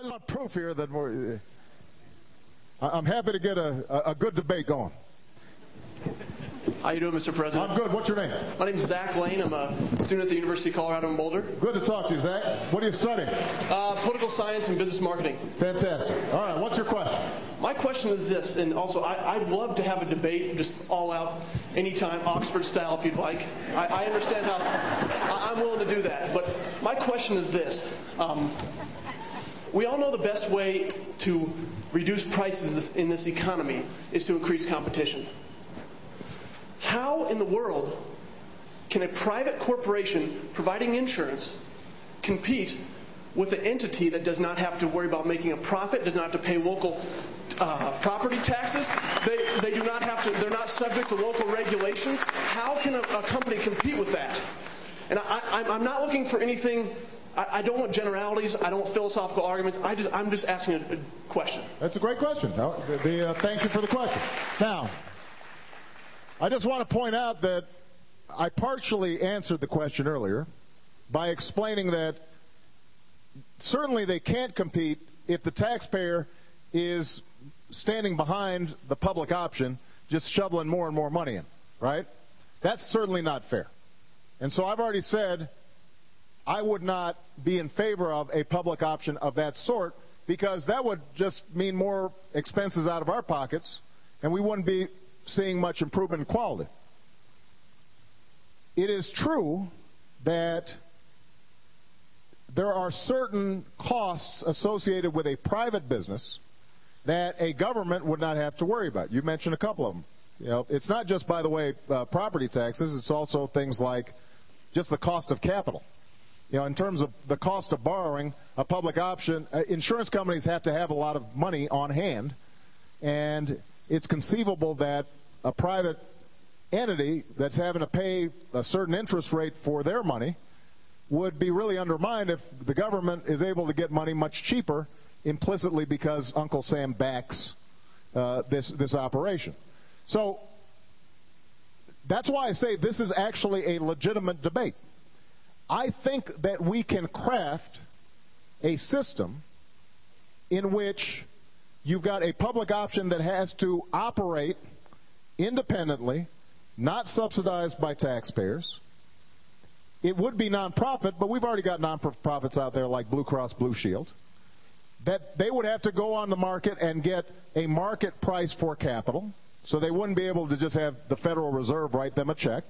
just want proof here that I'm happy to get a good debate going. How you doing, Mr. President? I'm good. What's your name? My name is Zack Lane. I'm a student at the University of Colorado in Boulder. Good to talk to you, Zach. What are you studying? Political science and business marketing. Fantastic. All right, what's your question? My question is this, and also I'd love to have a debate, just all out, anytime, Oxford style if you'd like. I understand how I'm willing to do that. But my question is this. We all know the best way to reduce prices in this economy is to increase competition. How in the world can a private corporation providing insurance compete with an entity that does not have to worry about making a profit, does not have to pay local property taxes? They do not have to. They're not subject to local regulations. How can a company compete with that? And I'm not looking for anything. I don't want generalities. I don't want philosophical arguments. I'm just asking a question. That's a great question. Thank you for the question. Now, I just want to point out that I partially answered the question earlier by explaining that certainly they can't compete if the taxpayer is standing behind the public option, just shoveling more and more money in, right? That's certainly not fair. And so I've already said I would not be in favor of a public option of that sort because that would just mean more expenses out of our pockets and we wouldn't be seeing much improvement in quality. It is true that there are certain costs associated with a private business that a government would not have to worry about. You mentioned a couple of them. You know, it's not just, by the way, property taxes. It's also things like just the cost of capital. You know, in terms of the cost of borrowing, a public option, insurance companies have to have a lot of money on hand, and it's conceivable that a private entity that's having to pay a certain interest rate for their money would be really undermined if the government is able to get money much cheaper implicitly because Uncle Sam backs this operation. So that's why I say this is actually a legitimate debate. I think that we can craft a system in which you've got a public option that has to operate independently, not subsidized by taxpayers. It would be nonprofit, but we've already got nonprofits out there like Blue Cross Blue Shield, that they would have to go on the market and get a market price for capital, so they wouldn't be able to just have the Federal Reserve write them a check.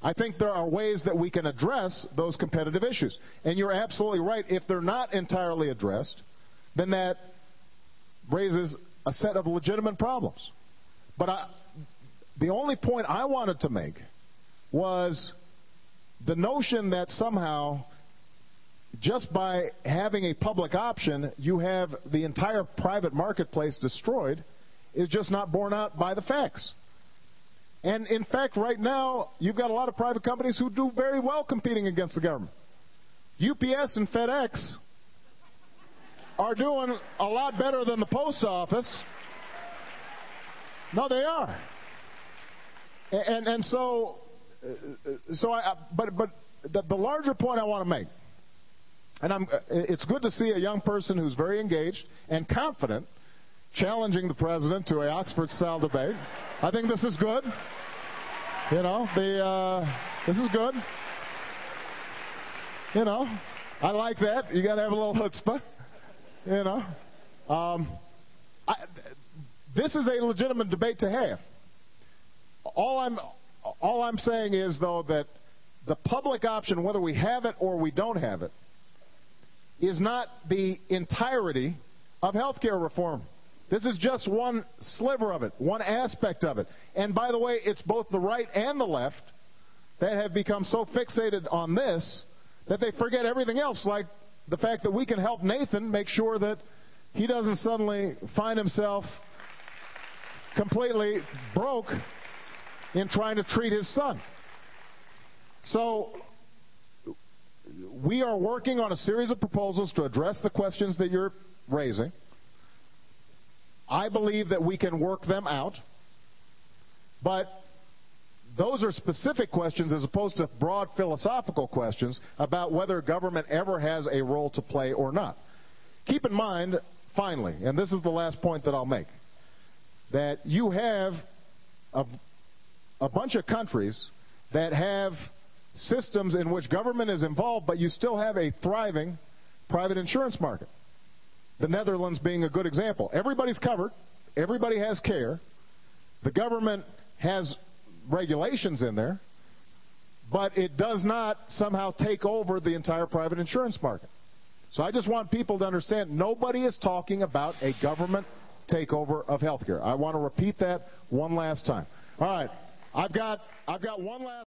I think there are ways that we can address those competitive issues. And you're absolutely right. If they're not entirely addressed, then that raises a set of legitimate problems. But the only point I wanted to make was the notion that somehow just by having a public option you have the entire private marketplace destroyed is just not borne out by the facts. And in fact, right now, you've got a lot of private companies who do very well competing against the government. UPS and FedEx are doing a lot better than the post office. No, they are. And so the larger point I want to make, and it's good to see a young person who's very engaged and confident challenging the president to an Oxford-style debate. I think this is good. You know, this is good. You know, I like that. You got to have a little chutzpah. You know, this is a legitimate debate to have. All I'm saying is, though, that the public option, whether we have it or we don't have it, is not the entirety of health care reform. This is just one sliver of it, one aspect of it. And by the way, it's both the right and the left that have become so fixated on this that they forget everything else, like the fact that we can help Nathan make sure that he doesn't suddenly find himself completely broke in trying to treat his son. So we are working on a series of proposals to address the questions that you're raising. I believe that we can work them out, but those are specific questions as opposed to broad philosophical questions about whether government ever has a role to play or not. keep in mind, finally, and this is the last point that I'll make, that you have a bunch of countries that have systems in which government is involved, but you still have a thriving private insurance market. The Netherlands being a good example. Everybody's covered. Everybody has care. The government has regulations in there, but it does not somehow take over the entire private insurance market. So I just want people to understand, nobody is talking about a government takeover of health care. I want to repeat that one last time. All right, I've got one last